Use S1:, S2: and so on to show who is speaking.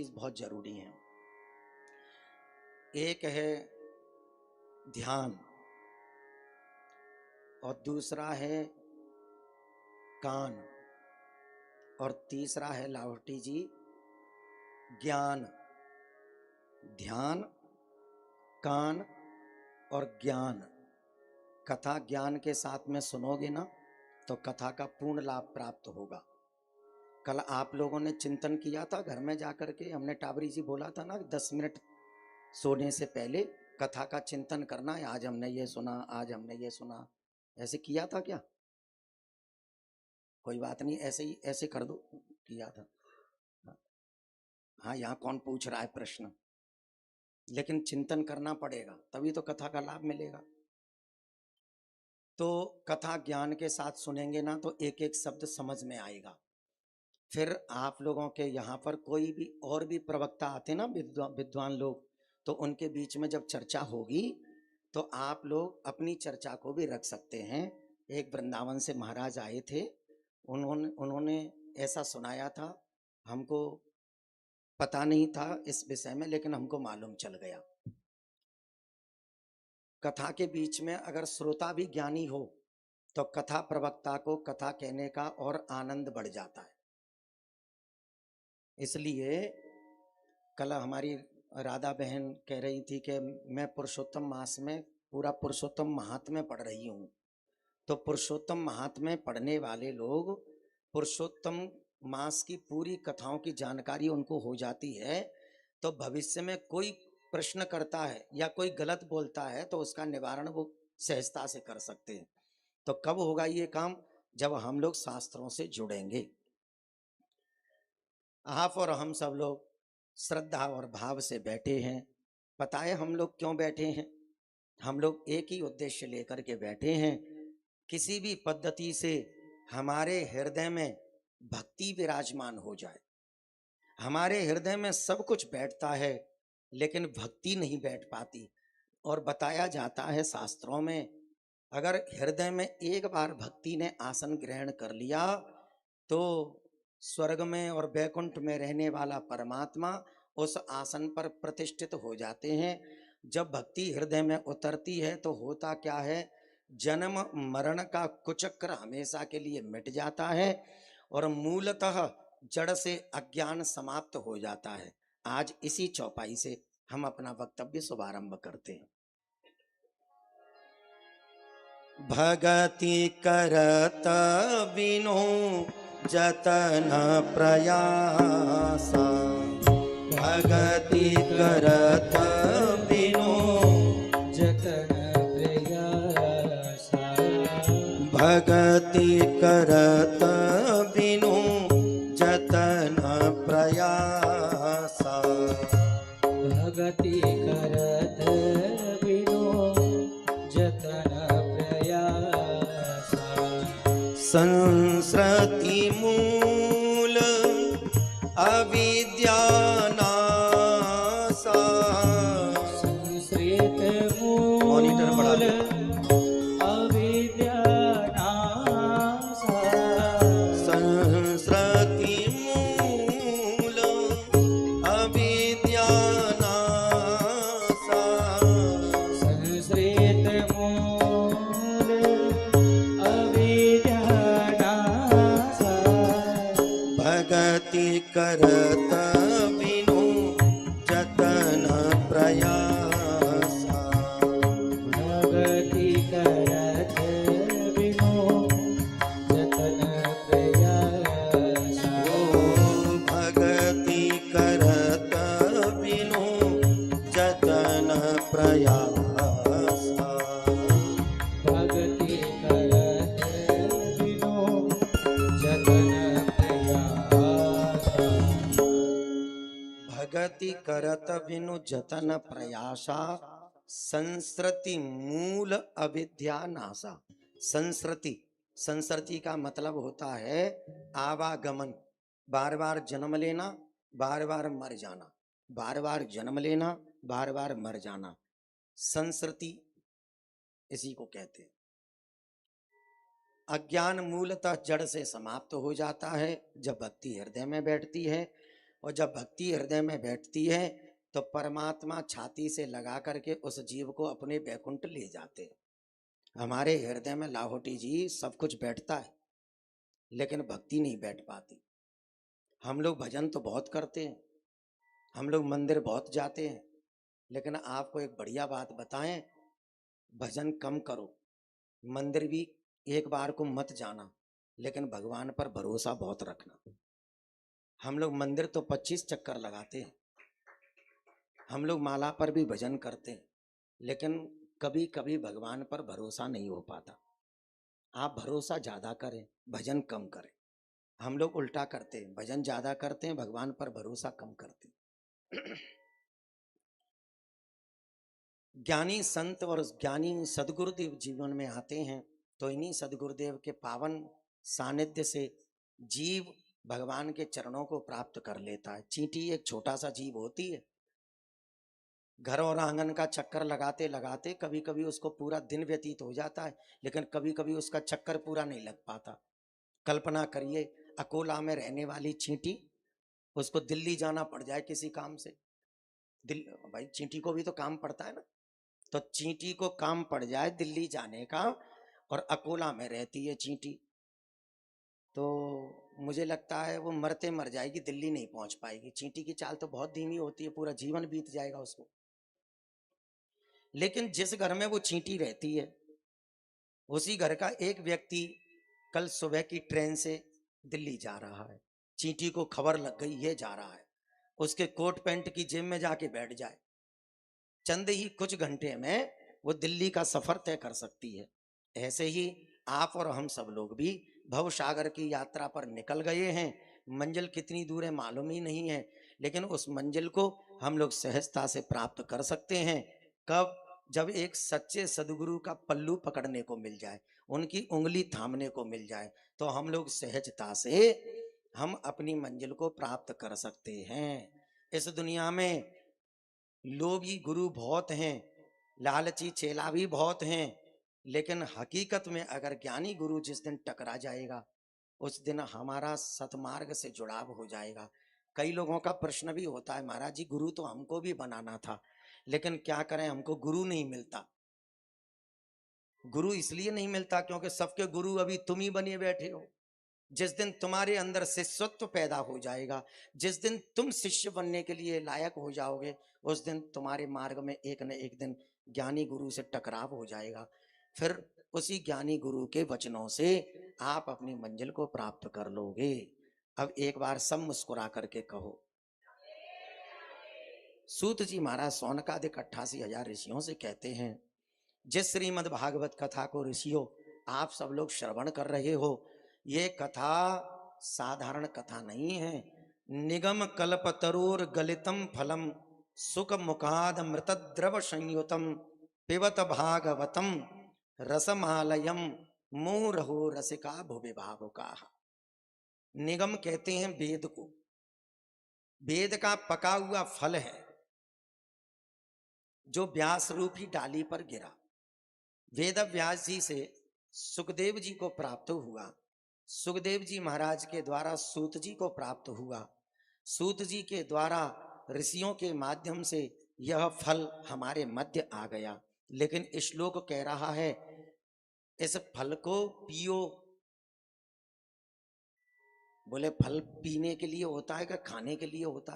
S1: चीज बहुत जरूरी है। एक है ध्यान और दूसरा है कान और तीसरा है लाहौटी जी ज्ञान। ध्यान, कान और ज्ञान। कथा ज्ञान के साथ में सुनोगे ना तो कथा का पूर्ण लाभ प्राप्त होगा। कल आप लोगों ने चिंतन किया था घर में जाकर के, हमने टाबरी जी बोला था ना 10 मिनट सोने से पहले कथा का चिंतन करना है। आज हमने ये सुना, आज हमने ये सुना, ऐसे किया था क्या? कोई बात नहीं, ऐसे ही ऐसे कर दो, किया था। हाँ, यहाँ कौन पूछ रहा है प्रश्न, लेकिन चिंतन करना पड़ेगा तभी तो कथा का लाभ मिलेगा। तो कथा ज्ञान के साथ सुनेंगे ना तो एक एक शब्द समझ में आएगा। फिर आप लोगों के यहाँ पर कोई भी और भी प्रवक्ता आते ना, विद्वान लोग, तो उनके बीच में जब चर्चा होगी तो आप लोग अपनी चर्चा को भी रख सकते हैं। एक वृंदावन से महाराज आए थे, उन्होंने ऐसा सुनाया था, हमको पता नहीं था इस विषय में, लेकिन हमको मालूम चल गया। कथा के बीच में अगर श्रोता भी ज्ञानी हो तो कथा प्रवक्ता को कथा कहने का और आनंद बढ़ जाता है। इसलिए कल हमारी राधा बहन कह रही थी कि मैं पुरुषोत्तम मास में पूरा पुरुषोत्तम महात्म्य पढ़ रही हूँ। तो पुरुषोत्तम महात्म्य पढ़ने वाले लोग पुरुषोत्तम मास की पूरी कथाओं की जानकारी उनको हो जाती है। तो भविष्य में कोई प्रश्न करता है या कोई गलत बोलता है तो उसका निवारण वो सहजता से कर सकते हैं। तो कब होगा ये काम? जब हम लोग शास्त्रों से जुड़ेंगे। आप और हम सब लोग श्रद्धा और भाव से बैठे हैं। पता है हम लोग क्यों बैठे हैं? हम लोग एक ही उद्देश्य लेकर के बैठे हैं, किसी भी पद्धति से हमारे हृदय में भक्ति विराजमान हो जाए। हमारे हृदय में सब कुछ बैठता है लेकिन भक्ति नहीं बैठ पाती। और बताया जाता है शास्त्रों में, अगर हृदय में एक बार भक्ति ने आसन ग्रहण कर लिया तो स्वर्ग में और वैकुंठ में रहने वाला परमात्मा उस आसन पर प्रतिष्ठित हो जाते हैं। जब भक्ति हृदय में उतरती है तो होता क्या है, जन्म मरण का कुचक्र हमेशा के लिए मिट जाता है और मूलतः जड़ से अज्ञान समाप्त हो जाता है। आज इसी चौपाई से हम अपना वक्तव्य शुभारंभ करते हैं। भगति करत बिनु जतन प्रयासा, भगति करत बिनु
S2: जतन प्रयासा,
S1: भगति करत बिनु जतन प्रयासा,
S2: भगति करत बिनु जतन प्रयासा,
S1: संस्कृति मूल अविद्या नासा,
S2: संस्कृत
S1: मॉनिटर बढ़ा
S2: मूल
S1: दो।
S2: अविद्या नासा,
S1: संस्कृति मूल अविद्या नासा,
S2: संस्कृत मूल अविद्या नासा,
S1: भगति करत बिनु जतन प्रयासा,
S2: भगति करत बिनु जतन प्रयासा,
S1: ओ भगति करत बिनु जतन प्रयासा,
S2: भगति करत बिनु जतन प्रयासा,
S1: भगति करत बिनु जतन प्रयासा, संस्कृति मूल अविद्या नासा। संस्कृति, संस्कृति का मतलब होता है आवागमन, बार बार जन्म लेना, बार बार मर जाना, बार बार जन्म लेना, बार बार मर जाना, संस्कृति इसी को कहते हैं। अज्ञान मूलतः जड़ से समाप्त हो जाता है जब भक्ति हृदय में बैठती है। और जब भक्ति हृदय में बैठती है तो परमात्मा छाती से लगा करके उस जीव को अपने बैकुंठ ले जाते हैं। हमारे हृदय में लाहौटी जी सब कुछ बैठता है, लेकिन भक्ति नहीं बैठ पाती। हम लोग भजन तो बहुत करते हैं, हम लोग मंदिर बहुत जाते हैं, लेकिन आपको एक बढ़िया बात बताएं, भजन कम करो, मंदिर भी एक बार को मत जाना, लेकिन भगवान पर भरोसा बहुत रखना। हम लोग मंदिर तो 25 चक्कर लगाते हैं, हम लोग माला पर भी भजन करते हैं, लेकिन कभी कभी भगवान पर भरोसा नहीं हो पाता। आप भरोसा ज्यादा करें, भजन कम करें। हम लोग उल्टा करते हैं, भजन ज्यादा करते हैं, भगवान पर भरोसा कम करते हैं। ज्ञानी संत और ज्ञानी सदगुरुदेव जीवन में आते हैं तो इन्हीं सदगुरुदेव के पावन सानिध्य से जीव भगवान के चरणों को प्राप्त कर लेता है। चींटी एक छोटा सा जीव होती है, घर और आंगन का चक्कर लगाते लगाते कभी कभी उसको पूरा दिन व्यतीत हो जाता है, लेकिन कभी कभी उसका चक्कर पूरा नहीं लग पाता। कल्पना करिए, अकोला में रहने वाली चींटी, उसको दिल्ली जाना पड़ जाए किसी काम से। भाई चींटी को भी तो काम पड़ता है ना, तो चींटी को काम पड़ जाए दिल्ली जाने का और अकोला में रहती है चींटी, तो मुझे लगता है वो मरते मर जाएगी, दिल्ली नहीं पहुंच पाएगी। चींटी की चाल तो बहुत धीमी होती है, पूरा जीवन बीत जाएगा उसको। लेकिन जिस घर में वो चींटी रहती है, उसी घर का एक व्यक्ति कल सुबह की ट्रेन से दिल्ली जा रहा है, चींटी को खबर लग गई ये जा रहा है, उसके कोट पैंट की जेब में जाके बैठ जाए, चंद ही कुछ घंटे में वो दिल्ली का सफर तय कर सकती है। ऐसे ही आप और हम सब लोग भी भव सागर की यात्रा पर निकल गए हैं। मंजिल कितनी दूर है मालूम ही नहीं है, लेकिन उस मंजिल को हम लोग सहजता से प्राप्त कर सकते हैं। कब? जब एक सच्चे सदगुरु का पल्लू पकड़ने को मिल जाए, उनकी उंगली थामने को मिल जाए, तो हम लोग सहजता से हम अपनी मंजिल को प्राप्त कर सकते हैं। इस दुनिया में लोभी गुरु बहुत हैं, लालची चेला भी बहुत हैं, लेकिन हकीकत में अगर ज्ञानी गुरु जिस दिन टकरा जाएगा, उस दिन हमारा सतमार्ग से जुड़ाव हो जाएगा। कई लोगों का प्रश्न भी होता है, महाराज जी गुरु तो हमको भी बनाना था, लेकिन क्या करें, हमको गुरु नहीं मिलता। गुरु इसलिए नहीं मिलता क्योंकि सबके गुरु अभी तुम ही बने बैठे हो। जिस दिन तुम्हारे अंदर शिष्यत्व पैदा हो जाएगा, जिस दिन तुम शिष्य बनने के लिए लायक हो जाओगे, उस दिन तुम्हारे मार्ग में एक न एक दिन ज्ञानी गुरु से टकराव हो जाएगा। फिर उसी ज्ञानी गुरु के वचनों से आप अपनी मंजिल को प्राप्त कर लोगे। अब एक बार सब मुस्कुरा करके कहो, सूत जी महाराज सौनकादिक 88,000 ऋषियों से कहते हैं, जिस श्रीमद् भागवत कथा को ऋषियों आप सब लोग श्रवण कर रहे हो, ये कथा साधारण कथा नहीं है। निगम कल्पतरोर गलितम फलम सुख मुखाद मृत द्रव संयुतम पिबत भागवतम रसमालयम मुहुरहो रसिका भुवि भावुका। निगम कहते हैं वेद को, वेद का पका हुआ फल है जो व्यास रूपी डाली पर गिरा। वेद व्यास जी से सुखदेव जी को प्राप्त हुआ, सुखदेव जी महाराज के द्वारा सूत जी को प्राप्त हुआ, सूत जी के द्वारा ऋषियों के माध्यम से यह फल हमारे मध्य आ गया। लेकिन श्लोक कह रहा है इस फल को पियो। बोले फल पीने के लिए होता है कि खाने के लिए होता है?